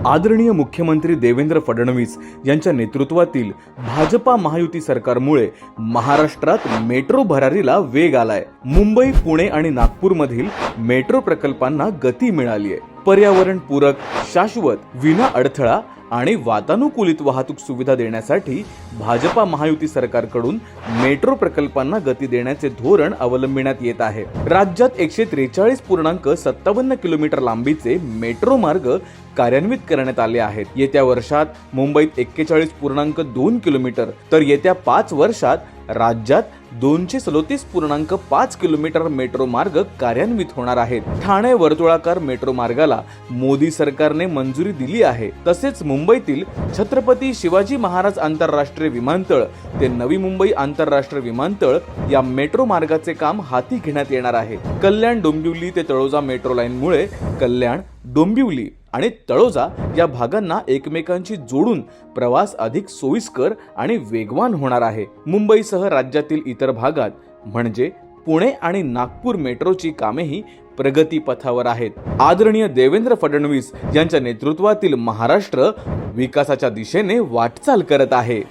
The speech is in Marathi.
आदरणीय मुख्यमंत्री देवेंद्र फडणवीस यांच्या नेतृत्वातील भाजपा महायुती सरकारमुळे महाराष्ट्रात मेट्रो भरारीला वेग आलाय। मुंबई, पुणे आणि नागपूर मधील मेट्रो प्रकल्पांना गती मिळाली आहे। पर्यावरण पूरक, शाश्वत, विना अडथळा आणि वातानुकूलित वाहतूक सुविधा देण्यासाठी भाजपा महायुती सरकारकडून मेट्रो प्रकल्पांना गती देण्याचे धोरण अवलंबिण्यात येत आहे। राज्यात 143.57 किलोमीटर लांबीचे मेट्रो मार्ग कार्यान्वित करण्यात आले आहेत। येत्या वर्षात मुंबईत 41.2 किलोमीटर तर येत्या 5 वर्षात राज्यात 237.5 किलोमीटर मेट्रो मार्ग कार्यान्वित होणार आहेत। ठाणे वर्तुळाकार मेट्रो मार्गाला मोदी सरकारने मंजुरी दिली आहे। तसेच मुंबईतील छत्रपती शिवाजी महाराज आंतरराष्ट्रीय विमानतळ ते नवी मुंबई आंतरराष्ट्रीय विमानतळ या मेट्रो मार्गाचे काम हाती घेण्यात येणार आहे। कल्याण डोंबिवली ते तळोजा मेट्रो लाईनमुळे कल्याण, डोंबिवली आणि तळोजा या भागांना एकमेकांशी जोडून प्रवास अधिक सोयीस्कर आणि वेगवान होणार आहे। मुंबईसह राज्यातील इतर भागात म्हणजे पुणे आणि नागपूर मेट्रोची कामेही प्रगती पथावर आहेत। आदरणीय देवेंद्र फडणवीस यांच्या नेतृत्वातील महाराष्ट्र विकासाच्या दिशेने वाटचाल करत आहे।